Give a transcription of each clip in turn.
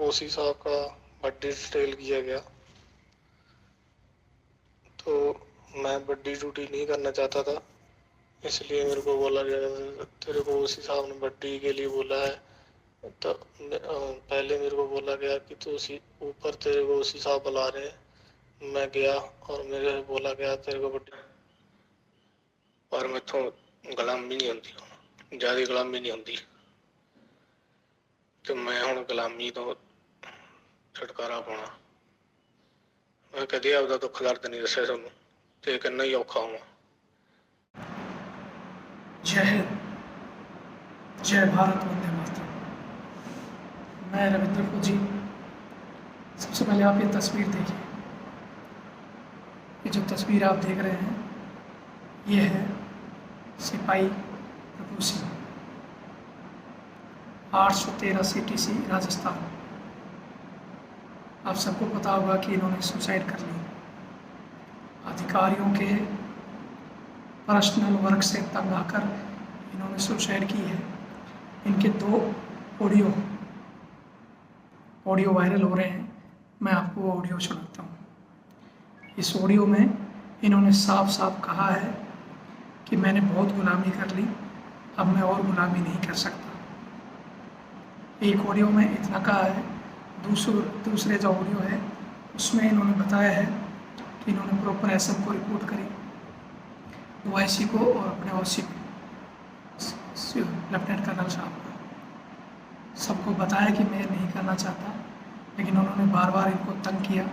ओसी साहब का birthday detail किया गया, तो मैं बर्थडे ड्यूटी नहीं करना चाहता था, इसलिए मेरे को बोला गया तेरे को ओसी साहब ने बर्थडे के लिए बोला है। तो पहले मेरे को बोला गया कि तू उसी ऊपर तेरे को ओसी साहब बुला रहे हैं। मैं गया और मेरे को बोला गया तेरे को बर्थडे, पर मैथों गुलामी नहीं होती, ज़्यादा गुलामी नहीं होती, तो मैं हुण गुलामी तो छुटकारा पाना। मैं कदे आपदा दुख दर्द नहीं दस्सिया तुहानूं, ते किन्ना ही औखा होवां। जय हिंद, जय भारत, वंदे मातरम। मैं रविंद्र फौजी। सबसे पहले आप ये तस्वीर देखिए। ये जो तस्वीर आप देख रहे हैं ये है सिपाही प्रभु सिंह, 813 CTC राजस्थान। आप सबको पता होगा कि इन्होंने सुसाइड कर ली। अधिकारियों के पर्सनल वर्क से तंग आकर इन्होंने सुसाइड की है। इनके 2 ऑडियो वायरल हो रहे हैं। मैं आपको वो ऑडियो सुनाता हूँ। इस ऑडियो में इन्होंने साफ साफ कहा है कि मैंने बहुत गुलामी कर ली, अब मैं और गुलामी नहीं कर सकता। एक ऑडियो में इतना कहा है, दूसरे जो ऑडियो है उसमें इन्होंने बताया है कि इन्होंने प्रॉपर SM को रिपोर्ट करी, OIC को और अपने OC लेफ्टिनेंट कर्नल साहब को, सबको बताया कि मैं नहीं करना चाहता, लेकिन उन्होंने बार बार इनको तंग किया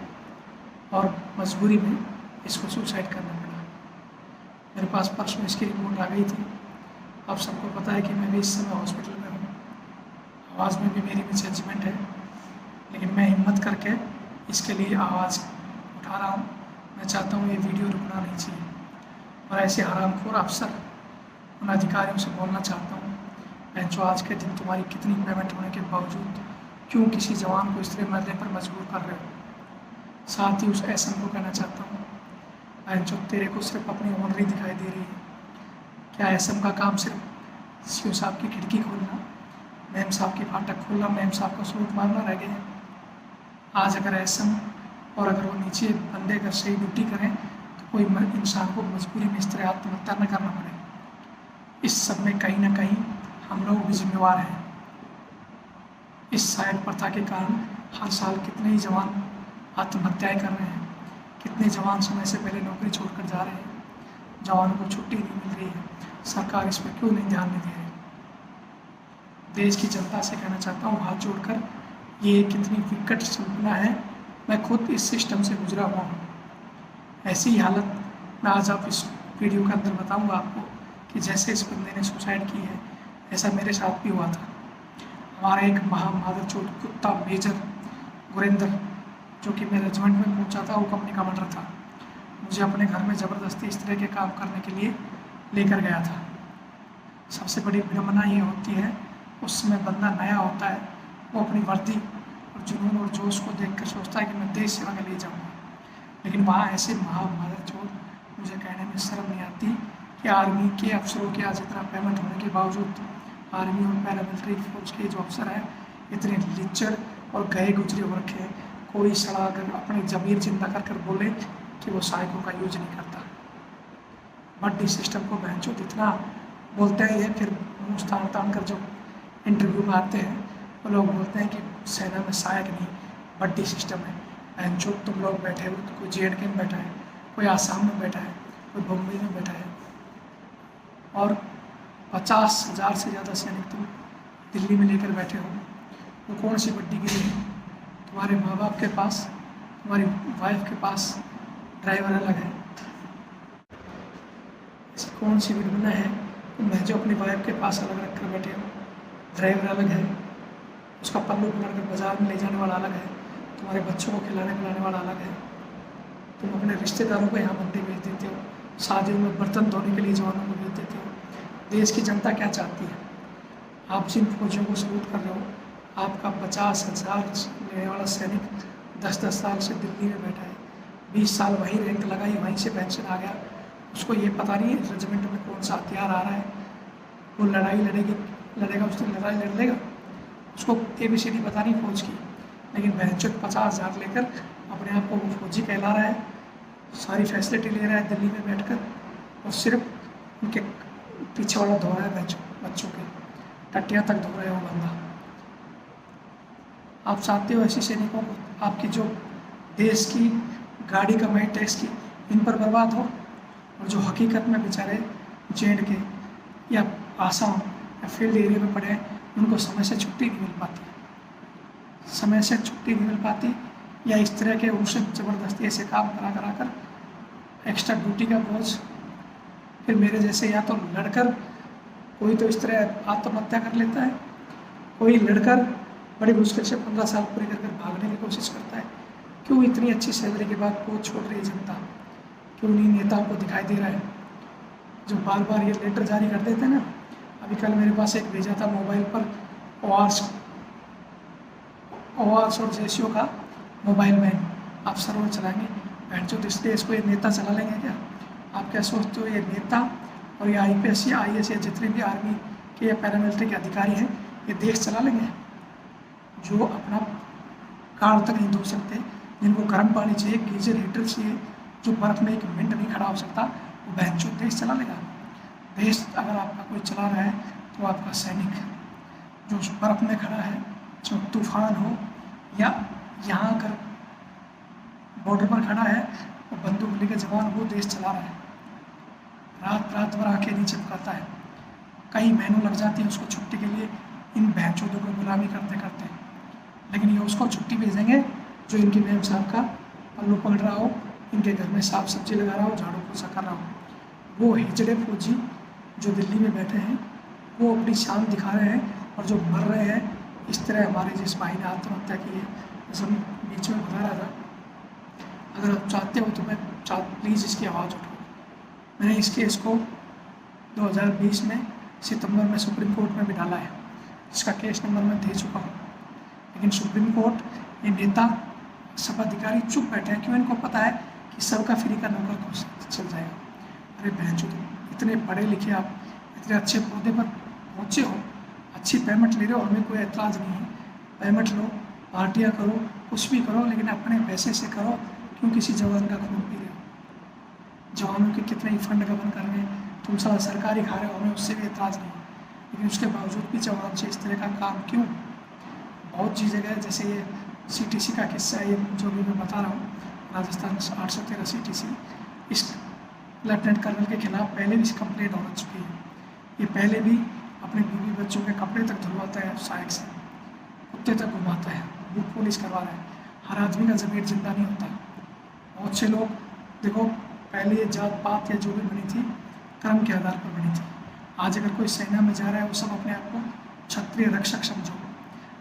और मजबूरी में इसको सुसाइड करना पड़ा। मेरे पास परसों इसकी रिपोर्ट आ गई थी। आप सबको पता है कि मैं भी इस समय हॉस्पिटल में हूँ, आवाज़ में भी मेरी मिसजमेंट है, लेकिन मैं हिम्मत करके इसके लिए आवाज़ उठा रहा हूँ। मैं चाहता हूँ ये वीडियो रुकना नहीं चाहिए, और ऐसे हरामखोर अफसर उन अधिकारियों से बोलना चाहता हूँ, जो आज के दिन तुम्हारी कितनी पेमेंट होने के बावजूद क्यों किसी जवान को इस तरह मरने पर मजबूर कर रहे हो। साथ ही उस SM को कहना चाहता हूँ, जो तेरे को सिर्फ अपनी ऑनरी दिखाई दे रही है। क्या SM का काम सिर्फ CO साहब की खिड़की खोलना, मैम साहब की फाटक खोलना, मैम साहब का सूट मारना रह गए हैं? आज अगर SM और अगर वो नीचे बंदे अगर सही ड्यूटी करें तो कोई इंसान को मजबूरी में इस तरह आत्महत्या न करना पड़े। इस सब में कहीं ना कहीं हम लोग भी जिम्मेवार हैं। इस साइड प्रथा के कारण हर साल कितने ही जवान आत्महत्याएं कर रहे हैं, कितने जवान समय से पहले नौकरी छोड़कर जा रहे हैं, जवानों को छुट्टी नहीं मिल रही है। सरकार इस पर क्यों नहीं ध्यान नहीं दे रही? देश की जनता से कहना चाहता हूँ हाथ जोड़कर, ये कितनी विकट संभावना है। मैं खुद इस सिस्टम से गुजरा हुआ हूँ। ऐसी ही हालत मैं आज आप इस वीडियो के अंदर बताऊँगा आपको कि जैसे इस बंदे ने सुसाइड की है, ऐसा मेरे साथ भी हुआ था। हमारा एक महामादरचोद कुत्ता मेजर गुरेंद्र, जो कि मेरे रेजिमेंट में पहुंचा था, वो कंपनी कमांडर था, मुझे अपने घर में ज़बरदस्ती इस तरह के काम करने के लिए लेकर गया था। सबसे बड़ी विडंबना ये होती है, उस समय बंदा नया होता है, वो अपनी वर्दी और जुनून और जोश को देखकर सोचता है कि मैं देश सेवा के लिए जाऊँगा, लेकिन वहाँ ऐसे महामादरचोद, मुझे कहने में शर्म नहीं आती कि आर्मी के अफसरों के आज इतना पेमेंट होने के बावजूद आर्मी और पैरामिलिट्री फोर्स के जो अफसर हैं इतने लिच्चड़ और गए गुजरे हो रखे हैं। कोई सड़ा अगर अपनी ज़मीर जिंदा कर कर बोले कि वो सहायकों का यूज नहीं करता। बड्डी सिस्टम को बहनचोद इतना बोलते हैं ये, फिर मुँह तान कर जो इंटरव्यू में आते हैं वो लोग बोलते हैं कि सेना में सहायक नहीं, बड्डी सिस्टम है। बहनचोद तुम लोग बैठे हो, तो कोई JNK में बैठा है, कोई आसाम में बैठा है, कोई बम्बई में बैठा है, और 50,000 से ज़्यादा सैनिक तुम दिल्ली में लेकर बैठे हो। वो कौन सी बड्डी गिरी है? तुम्हारे माँ बाप के पास, तुम्हारी वाइफ के पास ड्राइवर अलग है। ऐसी कौन सी विडंबना है मैं जो अपनी वाइफ के पास अलग रख कर बैठे हो? ड्राइवर अलग है, उसका पल्लू पकड़कर बाजार में ले जाने वाला अलग है, तुम्हारे बच्चों को खिलाने पिलाने वाला अलग है। तुम अपने रिश्तेदारों को यहाँ मंडी भेज देते हो, शादियों में बर्तन धोने के लिए जवानों को भेज देते हो। देश की जनता क्या चाहती है? आप जिन फौजियों को सलूट कर रहे हो, आपका 50,000 लेने वाला सैनिक 10-10 साल से दिल्ली में बैठा है, 20 साल वहीं रैंक लगाई, वहीं से पेंशन आ गया, उसको ये पता नहीं है रेजिमेंट में कौन सा हथियार आ रहा है, वो लड़ाई लड़ेगा, उस दिन लड़ाई लड़ लेगा, उसको ABCD पता नहीं फौज की। लेकिन बहनचोद 50,000 लेकर अपने आप को वो फौजी कहला रहा है, सारी फैसिलिटी ले रहा है दिल्ली में बैठकर, और सिर्फ उनके पीछे वाला धो रहा है बच्चों के टट्टियाँ तक धो रहा है वो बंदा। आप चाहते हो ऐसे सैनिकों को आपकी जो देश की गाड़ी कमाई टैक्स की इन पर बर्बाद हो, और जो हकीकत में बेचारे जेड के या आसाम या फील्ड एरिया में पड़े हैं उनको समय से छुट्टी नहीं मिल पाती, समय से छुट्टी नहीं मिल पाती, या इस तरह के उनसे ज़बरदस्ती ऐसे काम करा कर एक्स्ट्रा ड्यूटी का बोझ, फिर मेरे जैसे या तो लड़कर कोई तो इस तरह आत्महत्या कर लेता है, कोई लड़कर बड़ी मुश्किल से 15 साल पूरी कर भागने की कोशिश करता है। क्यों इतनी अच्छी सैलरी के बाद वो छोड़ रही है जनता? क्यों नहीं नेताओं को दिखाई दे रहा है जो बार बार ये लेटर जारी कर देते हैं ना? अभी कल मेरे पास एक भेजा था मोबाइल पर ओआरस और जेसीओ का मोबाइल में आप सर्वर चलाएंगे, बहन जो इस देश को ये नेता चला लेंगे क्या? आप क्या सोचते हो ये नेता और ये IPS या IAS या जितने भी आर्मी के या पैरामिलिट्री के अधिकारी हैं ये देश चला लेंगे? जो अपना कार तक नहीं धो सकते, जिनको गर्म पानी चाहिए, गीजर हीटर चाहिए, जो बर्फ़ में 1 मिनट नहीं खड़ा हो सकता, वो बहन जो देश चला लेगा? देश अगर आपका कोई चला रहा है तो आपका सैनिक जो बर्फ़ में खड़ा है, जो तूफान हो या यहाँ अगर बॉर्डर पर खड़ा है वो बंदूक लेके जवान वो देश चला रहा है। रात भर आके नहीं चिपकाता है, कई महीनों लग जाती है उसको छुट्टी के लिए इन बहनचोदों को गुलामी करते करते। लेकिन ये उसको छुट्टी भेजेंगे जो इनकी मैम साहब का पल्लू पकड़ रहा हो, इनके घर में साफ सब्जी लगा रहा हो, झाड़ू पोछा कर रहा हो। वो हिजड़े फौजी जो दिल्ली में बैठे हैं वो अपनी शान दिखा रहे हैं, और जो मर रहे हैं इस तरह हमारे जिस भाई ने आत्महत्या की है, जैसे बीच में बता रहा था, अगर आप चाहते हो तो मैं प्लीज़ इसकी आवाज़ उठाओ। मैंने इस केस को 2020 में सितंबर में सुप्रीम कोर्ट में भी डाला है, जिसका केस नंबर मैं दे चुका हूँ। लेकिन सुप्रीम कोर्ट ये नेता सब अधिकारी चुप बैठे हैं, क्यों? इनको पता है कि सबका फ्री का नौकर चल जाएगा। अरे बहन चो, इतने पढ़े लिखे आप इतने अच्छे पौधे पर पहुँचे हो, अच्छी पेमेंट ले रहे हो, हमें कोई एतराज़ नहीं है, पेमेंट लो, पार्टियाँ करो, कुछ भी करो, लेकिन अपने पैसे से करो। क्यों किसी जवान का खून पी रहे हो? जवानों के कितने ही फंड गबन कर रहे हैं, तुम सारा सरकारी खा रहे हो, हमें उससे भी एतराज़ नहीं, लेकिन उसके बावजूद भी जवान से इस तरह का काम क्यों? बहुत सी जगह जैसे ये CTC का किस्सा है, ये जो भी मैं बता रहा हूँ, राजस्थान 813 CTC, इस लेफ्टिनेंट कर्नल के खिलाफ पहले भी कंप्लेंट हो चुकी है। ये पहले भी अपने बीवी बच्चों के कपड़े तक धुलवाता है, सहायक से कुत्ते तक घुमाता है, बूट पॉलिश करवा रहा है। हर आदमी का ज़मीर जिंदा नहीं होता। बहुत से लोग देखो, पहले ये जात पात या जो भी बनी थी कर्म के आधार पर बनी थी। आज अगर कोई सेना में जा रहा है वो सब अपने आप को क्षत्रिय रक्षक समझो,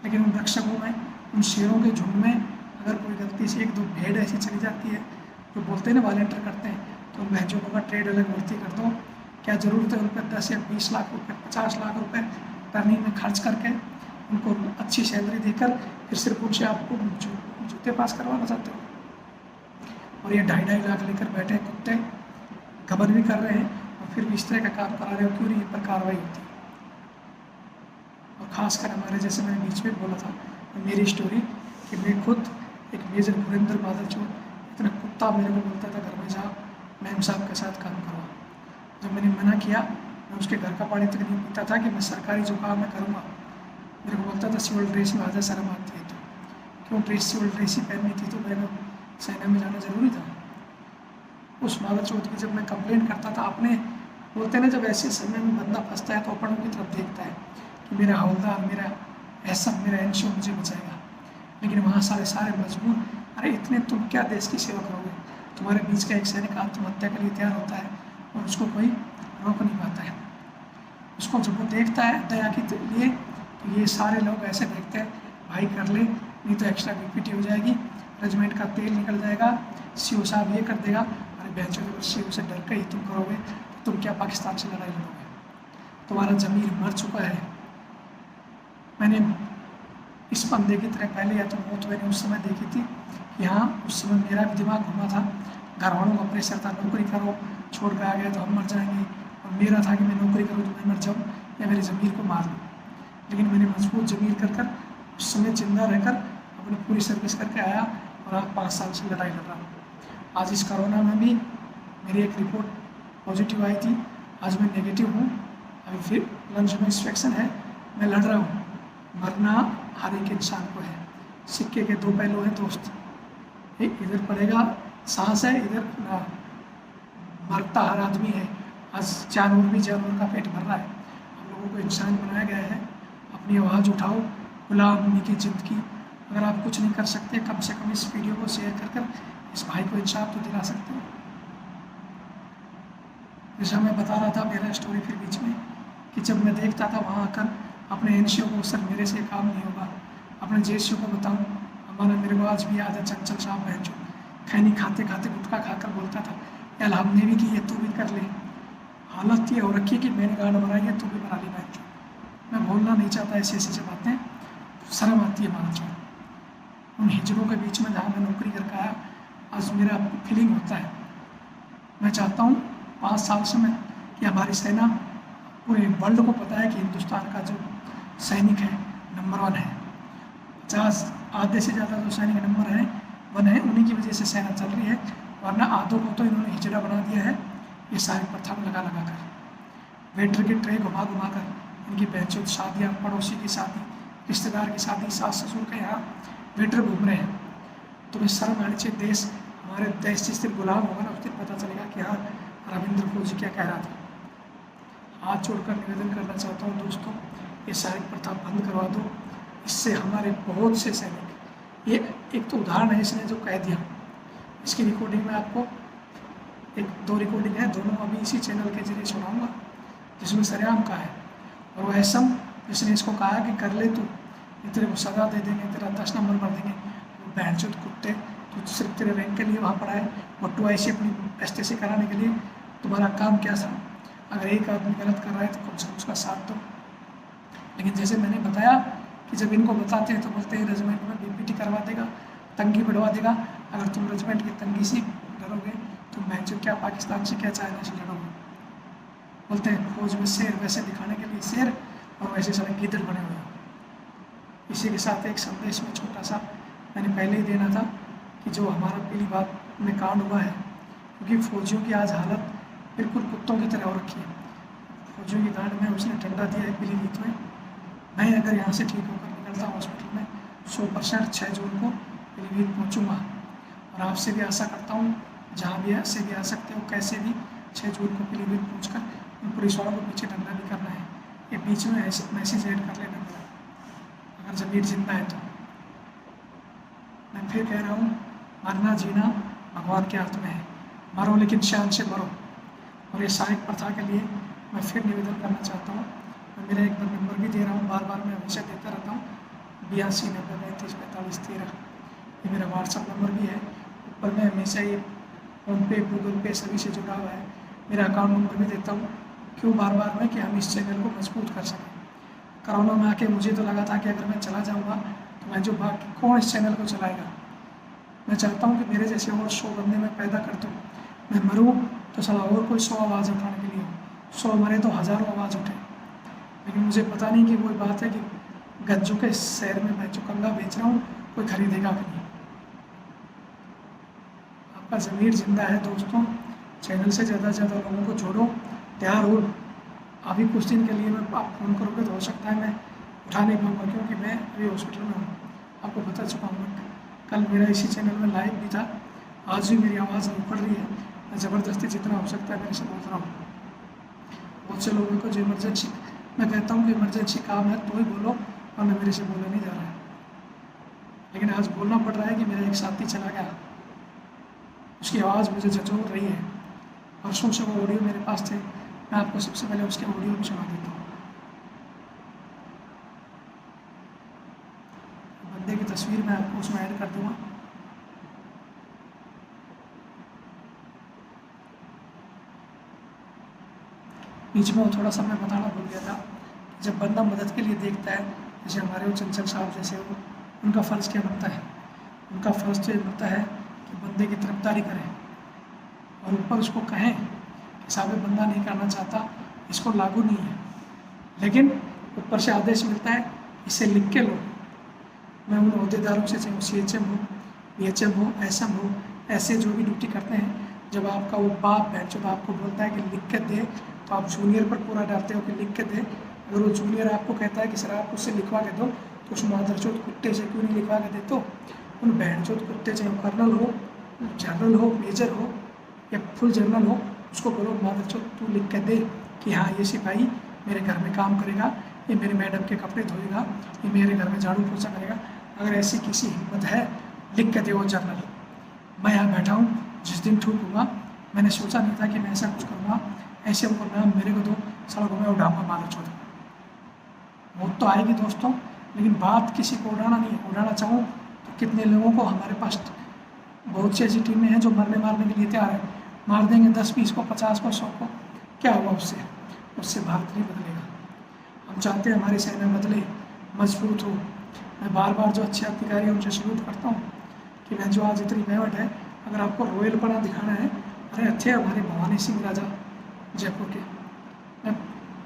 लेकिन उन रक्षकों में, उन शेरों के झुंड में अगर कोई गलती से 1-2 भेड़ ऐसी चली जाती है, जो बोलते हैं ना वॉलंटियर करते हैं, तो उन भैंसों का ट्रेड अलग भर्ती कर दो। क्या ज़रूरत है उन पर 10 या 20 लाख रुपये, 50 लाख रुपये टर्निंग में खर्च करके उनको अच्छी सैलरी देकर फिर सिर्फ उनसे आपको जूते पास करवाना चाहते हो? और ये 2.5 लाख लेकर बैठे कुत्ते गबन भी कर रहे हैं और फिर भी इस तरह का काम करा रहे हो, क्यों नहीं इन पर कार्रवाई होती? और ख़ासकर हमारे जैसे मैंने बीच में बोला था मेरी स्टोरी कि मैं खुद एक मेजर गुरिंदर बादल जो इतना कुत्ता मेरे को बोलता था घर में जा मैम साहब के साथ काम करवा। जब मैंने मना किया, मैं उसके घर का पानी तक नहीं पीता था कि मैं सरकारी जो काम मैं करूँगा। मेरे को बोलता था सिविल ड्रेस में आधा शर्म आती है तो क्यों सिविल ड्रेस ही पहननी थी, तो मेरे को सेना में जाना ज़रूरी था। उस मादर चौथ की जब मैं कंप्लेंट करता था, आपने बोलते ना जब ऐसे समय में बंदा फंसता है तो अपनों की तरफ देखता है कि मेरा हवलदार, मेरा ऐसा, मेरा NCO मुझे बचाएगा। लेकिन वहाँ सारे मजबूर, अरे इतने तुम क्या देश की सेवा करोगे? तुम्हारे बीच का एक सैनिक आत्महत्या के लिए तैयार होता है और उसको कोई रोक नहीं पाता है। उसको जब वो देखता है दया के लिए, तो ये सारे लोग ऐसे देखते हैं भाई कर ले, नहीं तो एक्स्ट्रा BPT हो जाएगी, रेजिमेंट का तेल निकल जाएगा, CO साहब ये कर देगा। अरे बेंचो, जब CO से डर के ही तुम करोगे तो तुम क्या पाकिस्तान से लड़ाई लड़ोगे? तुम्हारा ज़मीर मर चुका है। मैंने इस बंदे की तरह पहले या तो मौत मैंने उस समय देखी थी, यहाँ उस समय मेरा भी दिमाग घूमा था, घर वालों का प्रेशर था नौकरी करो, छोड़ कर आ गया तो हम मर जाएंगे, और मेरा था कि मैं नौकरी करूँ तो मैं मर जाऊँ या मेरे ज़मीर को मार लूँ। लेकिन मैंने मजबूत ज़मीर कर उस समय जिंदा रहकर अपनी पूरी सर्विस करके आया और आज 5 साल से लड़ाई लड़ रहा हूँ। आज इस कोरोना में भी मेरी एक रिपोर्ट पॉजिटिव आई थी, आज मैं नेगेटिव हूँ। अभी फिर लंग्स में इंस्पेक्शन है, मैं लड़ रहा हूँ। मरना हर एक इंसान को है, सिक्के के 2 पहलू हैं दोस्त। एक इधर पड़ेगा सांस है, इधर मरता हर आदमी है। आज जानवर भी जानवर का पेट भर रहा है। हम लोगों को इंसान बनाया गया है। अपनी आवाज़ उठाओ, गुलामी की ज़िंदगी। अगर आप कुछ नहीं कर सकते, कम से कम इस वीडियो को शेयर कर कर इस भाई को इंसाफ तो दिला सकते हो। जैसा मैं बता रहा था मेरा स्टोरी फिर बीच में कि जब मैं देखता था वहाँ आकर अपने एनसीओ को, सर मेरे से काम नहीं होगा, अपने जेसीओ को बताऊँ, हमारा मेरे को आज भी याद है चंचल साहब है जो खैनी खाते खाते गुटखा खाकर बोलता था, यार हमने भी की है, तू भी कर ले। हालत ये हो रखी है कि मैंने गाना बनाई है, तू भी बना ली। मैं बोलना नहीं चाहता ऐसी ऐसी बातें, शर्म आती है मान लो। उन हिजड़ों के बीच में जहाँ मैं नौकरी करके आया, आज मेरा फीलिंग होता है। मैं चाहता हूँ 5 साल से मैं कि हमारी सेना पूरे वर्ल्ड को पता है कि हिंदुस्तान का जो सैनिक है नंबर 1 है। 50 आधे से ज़्यादा जो सैनिक नंबर है 1 है, उन्हीं की वजह से सेना चल रही है। वरना आधों को तो इन्होंने हिजड़ा बना दिया है, ये सारी प्रथा में लगा लगा कर, वेटर की ट्रे घुमा घुमा कर, इनकी बहनचोद शादियाँ, पड़ोसी की शादी, रिश्तेदार की शादी, सास ससुर के यहाँ वेटर घूम रहे हैं। तुम्हें शर्म आनी चाहिए। देश, हमारे देश जिस दिन गुलाम होगा ना, उस दिन पता चलेगा कि हाँ रविंद्र फौजी क्या कह रहा था। हाथ जोड़कर निवेदन करना चाहता हूँ दोस्तों, ये सारी प्रथा बंद करवा दो। इससे हमारे बहुत से सैनिक, ये एक तो उदाहरण है इसने जो कह दिया, इसकी रिकॉर्डिंग में आपको 1-2 रिकॉर्डिंग है, दोनों अभी इसी चैनल के जरिए सुनाऊंगा, जिसमें सरेआम का है। और वो ऐसम जिसने इसको कहा कि कर ले तू, तेरे को सजा दे देंगे, तेरा 10 नंबर भर देंगे, वो बहनचोद कुत्ते, तो सिर्फ तेरे रैंक के लिए वहाँ पड़ा है, मट्टू ऐसे अपनी एसटीसी कराने के लिए। तुम्हारा काम क्या था? अगर एक आदमी गलत कर रहा है तो कम से कम उसका साथ दो। लेकिन जैसे मैंने बताया कि जब इनको बताते हैं तो बोलते हैं रेजिमेंट में बीपीटी करवा देगा, तंगी बढ़वा देगा। अगर तुम रेजिमेंट की तंगी से डरोगे तो मैं जो क्या पाकिस्तान से क्या चाइना से लड़ोगे। बोलते हैं फौज में शेर, वैसे दिखाने के लिए शेर और वैसे सारे गीदड़ बने हुए हैं। इसी के साथ एक संदेश में छोटा सा मैंने पहले ही देना था कि जो हमारा पीली बात में कांड हुआ है, क्योंकि फौजियों की आज हालत बिल्कुल कुत्तों की तरह हो रखी है। फौजियों की गांड में उसने ठंडा दिया है पीलीभीत में। मैं अगर यहाँ से ठीक होकर निकलता हॉस्पिटल में 100% 6 जून को पीलीभीत पहुँचूँगा। और आपसे भी आशा करता हूँ, जहाँ भी ऐसे भी आ सकते हो, कैसे भी 6 जून को पीलीभीत पहुँचकर उन पुलिस वालों को पीछे डंडा भी करना है। ये बीच में ऐसे मैसेज ऐड कर लेना मेरा, अगर ज़मीर जिंदा है तो। मैं फिर कह रहा हूँ, मरना जीना भगवान के हाथ में है, मरो लेकिन शान से मरो। और ये सारी प्रथा के लिए मैं फिर निवेदन करना चाहता हूँ। मैं मेरा एक बार नंबर भी दे रहा हूँ, बार बार मैं हमेशा देता रहता हूँ, 82 90 35 45 13। ये मेरा व्हाट्सअप नंबर भी है, ऊपर मैं हमेशा ये फ़ोनपे, गूगल पे सभी से जुड़ा हुआ है। मेरा अकाउंट नंबर भी देता हूँ, क्यों बार बार में, कि हम इस चैनल को मजबूत कर सकें। कोरोना में आके मुझे तो लगा था कि अगर मैं चला जाऊँगा तो मैं जो बाकी कौन इस चैनल को चलाएगा। मैं चाहता हूँ कि मेरे जैसे और 100 बंदे मैं पैदा कर दूँ। मैं मरूँ तो साला और कोई 100 आवाज़ उठाने के लिए हो, 100 मरे तो हज़ारों आवाज़ उठे। लेकिन मुझे पता नहीं कि वही बात है कि गज्जों के शहर में मैं जो कंगा बेच रहा हूँ कोई खरीदेगा कि नहीं। आपका ज़मीर जिंदा है दोस्तों, चैनल से ज़्यादा से ज़्यादा लोगों को जोड़ो। तैयार हो, अभी कुछ दिन के लिए मैं आप फ़ोन करोगे तो हो सकता है मैं उठा नहीं पाऊँगा, क्योंकि मैं अभी हॉस्पिटल में हूँ, आपको बता चुका हूँ। कल मेरा इसी चैनल में लाइव भी था, आज भी मेरी आवाज़ नहीं पड़ रही है। मैं ज़बरदस्ती जितना हो सकता है मेरे से बोल रहा हूँ। बहुत से लोगों को जो इमरजेंसी, मैं कहता हूँ कि इमरजेंसी काम है तो ही बोलो, वरना मेरे से बोला नहीं जा रहा है। लेकिन आज बोलना पड़ रहा है कि मेरा एक साथी चला गया, उसकी आवाज़ मुझे झंझोड़ रही है। परसों से वो ऑडियो मेरे पास थे, मैं आपको सबसे पहले उसके ऑडियो भी सुना देता हूँ। बंदे की तस्वीर मैं आपको उसमें ऐड कर दूँगा। बीच में वो थोड़ा सा मैं बताना भूल गया था, जब बंदा मदद के लिए देखता है, जैसे हमारे वो चंचल साहब जैसे वो, उनका फ़र्ज़ क्या बनता है? उनका फ़र्ज़ तो ये बनता है कि बंदे की तरफदारी करें और ऊपर उसको कहें कि साहब बंदा नहीं करना चाहता, इसको लागू नहीं है, लेकिन ऊपर से आदेश मिलता है इसे लिख के लो। मैं उन अहदेदारों से, चाहे वो CHM हो, BHM हो, SM हो, ऐसे जो भी ड्यूटी करते हैं, जब आपका वो बाप है जब आपको बोलता है कि लिख के दे, तो आप जूनियर पर पूरा डालते हो कि लिख के दे। अगर वो जूनियर आपको कहता है कि सर आप उससे लिखवा के दो, तो उस मादरचोद कुत्ते से क्यों नहीं लिखवा के दे? तो उन बहनचोद कुत्ते, चाहे वो कर्नल हो, जनरल हो, मेजर हो या फुल जनरल हो, उसको बोलो मादरचोद तू लिख के दे कि हाँ ये सिपाही मेरे घर में काम करेगा, ये मेरी मैडम के कपड़े धोएगा, ये मेरे घर में झाड़ू पोछा करेगा। अगर ऐसी किसी हिम्मत है, लिख के दे वो जनरल। मैं यहाँ बैठा हूँ, जिस दिन ठीक हुआ मैंने सोचा नहीं था कि मैं ऐसा कुछ करूँगा। ऐसे उनको नाम मेरे को दो, सड़कों में उड़ाऊंगा मादरचोद। मौत तो आएगी दोस्तों, लेकिन बात किसी को उड़ाना नहीं है। उड़ाना चाहूँ तो कितने लोगों को हमारे पास बहुत सी ऐसी टीमें हैं जो मरने मारने के लिए तैयार है। मार देंगे 10, 20 को, 50 को, 100 को, क्या हुआ उससे? उससे भारत नहीं बदलेगा। हम चाहते हैं हमारी सेना बदले, मजबूत हो। मैं बार बार जो अच्छे अधिकारी हैं उनसे सल्यूट करता हूँ कि मैं जो आज इतनी मेहनत है, अगर आपको रॉयलपना दिखाना है, अरे अच्छे हमारे भवानी सिंह राजा जयपुर के, मैं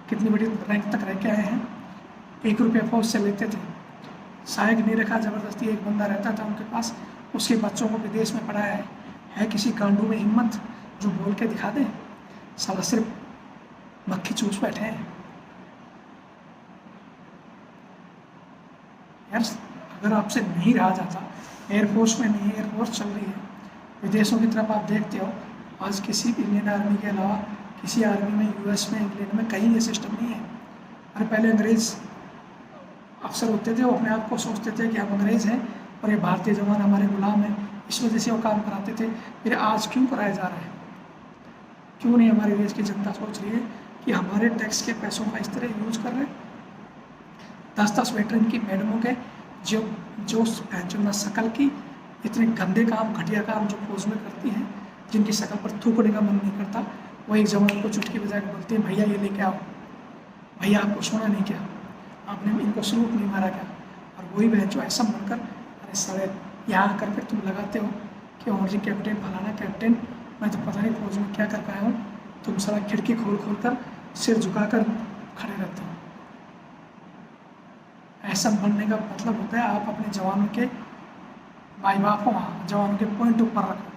कितनी बड़ी रैंक तक रह के आए हैं। 1 रुपया फौज से लेते थे, सहायक नहीं रखा, ज़बरदस्ती एक बंदा रहता था उनके पास, उसके बच्चों को विदेश में पढ़ाया है किसी गांडू में हिम्मत जो बोल के दिखा दे? साला सिर्फ मक्खी चूस बैठे हैं यार। अगर आपसे नहीं रहा जाता, एयरफोर्स में नहीं, एयरफोर्स चल रही है, विदेशों की तरफ आप देखते हो, आज किसी भी इंडियन आर्मी के अलावा किसी आर्मी में, US में, इंग्लैंड में कहीं ये सिस्टम नहीं है। अरे पहले अंग्रेज़ अफसर होते थे, वो अपने आप को सोचते थे कि हम अंग्रेज़ हैं और ये भारतीय जवान हमारे गुलाम हैं, इस वजह से वो काम कराते थे। फिर आज क्यों कराया जा रहा है? क्यों नहीं हमारे देश की जनता सोच रही है कि हमारे टैक्स के पैसों का इस तरह यूज कर रहे हैं? 10-10 वेटरन की मैडमों के जो जो न शकल की इतने गंदे काम, घटिया काम जो फौज में करती हैं, जिनकी शकल पर थूकने का मन नहीं करता, वो एक जवान को चुटकी बजा के बोलते हैं भैया ये लेके आओ। भैया आपको सोना नहीं क्या? आपने इनको सलूट नहीं मारा क्या? और वही बहन जो ऐसा बनकर, अरे सारे यहाँ आकर फिर तुम लगाते हो कि ऑनरी कैप्टन, फलाना कैप्टन, मैं तो पता नहीं फौज में क्या कर पाया हूँ। तुम सारा खिड़की खोल खोल कर, सिर झुकाकर खड़े रहते हो। ऐसा बनने का मतलब होता है आप अपने जवानों के भाई बाप को वहाँ जवानों के पॉइंट ऊपर रखो,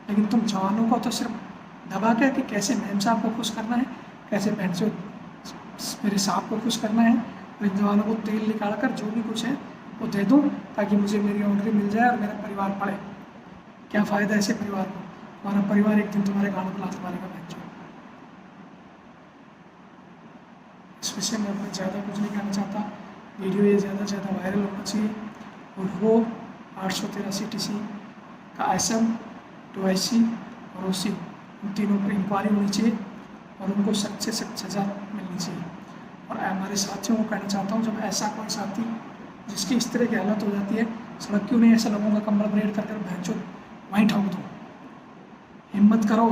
लेकिन तुम जवानों को तो सिर्फ दबा के कि कैसे मैम साहब को खुश करना है, कैसे बहन से मेरे साहब को खुश करना है, और इन जवानों को तेल निकाल कर जो भी कुछ है वो दे दूँ ताकि मुझे मेरी ऑर्डर मिल जाए और मेरा परिवार पढ़े। क्या फ़ायदा ऐसे परिवार को? तुम्हारा परिवार एक दिन तुम्हारे गाँव में लात मारेगा बहन चो। इस विषय में मैं ज़्यादा कुछ नहीं कहना चाहता। वीडियो ये ज़्यादा से ज़्यादा वायरल होना चाहिए और वो 883 TC का SM, 2IC और OC, उन तीनों पर इंक्वायरी होनी चाहिए और उनको सख्त से सख्त सज़ा मिलनी चाहिए। और हमारे साथियों को कहना चाहता हूँ, जब ऐसा कोई साथी जिसकी इस तरह की हालत हो जाती है, सड़क क्यों नहीं ऐसे लोगों का कमर ब्रेड कर भैंचो वहीं ठोक दो। हिम्मत करो,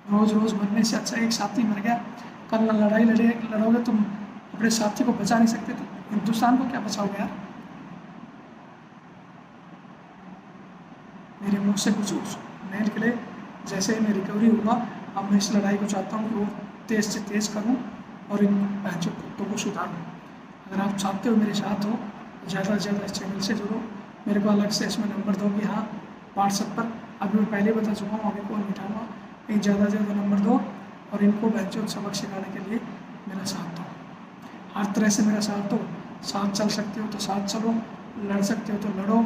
रोज़ रोज़ मरने से अच्छा एक साथी मर गया, कल ना लड़ाई लड़ोगे तुम, अपने साथी को बचा नहीं सकते तो हिंदुस्तान को क्या बचाओगे यार? मेरे मुंह से कुछ नहीं निकले। जैसे ही मैं रिकवरी हुआ, अब मैं इस लड़ाई को चाहता हूँ कि वो तेज़ से तेज़ करूँ और इन बहनों कुत्तों को सुधारूँ। अगर आप चाहते हो मेरे साथ हो तो ज़्यादा से ज़्यादा इस चैनल से जुड़ो। मेरे को अलग से इसमें नंबर दो कि हाँ व्हाट्सएप पर, अभी मैं पहले बता चुका हूँ, अभी कॉल मिटाऊँगा, लेकिन ज़्यादा से ज़्यादा नंबर दो और इनको बहनों सबक सिखाने के लिए मेरा साथ दो। हर तरह से मेरा साथ दो। साथ चल सकते हो तो साथ चलो, लड़ सकते हो तो लड़ो,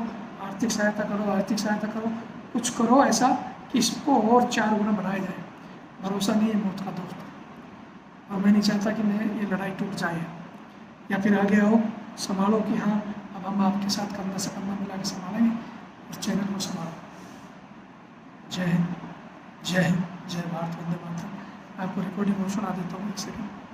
आर्थिक सहायता करो, आर्थिक सहायता करो, कुछ करो ऐसा कि इसको और 4 गुना बढ़ाया जाए। भरोसा नहीं है मौत का दोस्त, और मैं नहीं चाहता कि मैं ये लड़ाई टूट जाए या फिर आगे आओ संभालो कि हाँ अब हम आपके साथ कंधा से कंधा मिला के संभालेंगे और चैनल को संभालो। जय हिंद, जय हिंद, जय भारत, वंदे मातरम। आपको रिकॉर्डिंग सुना देता हूँ 1 सेकंड।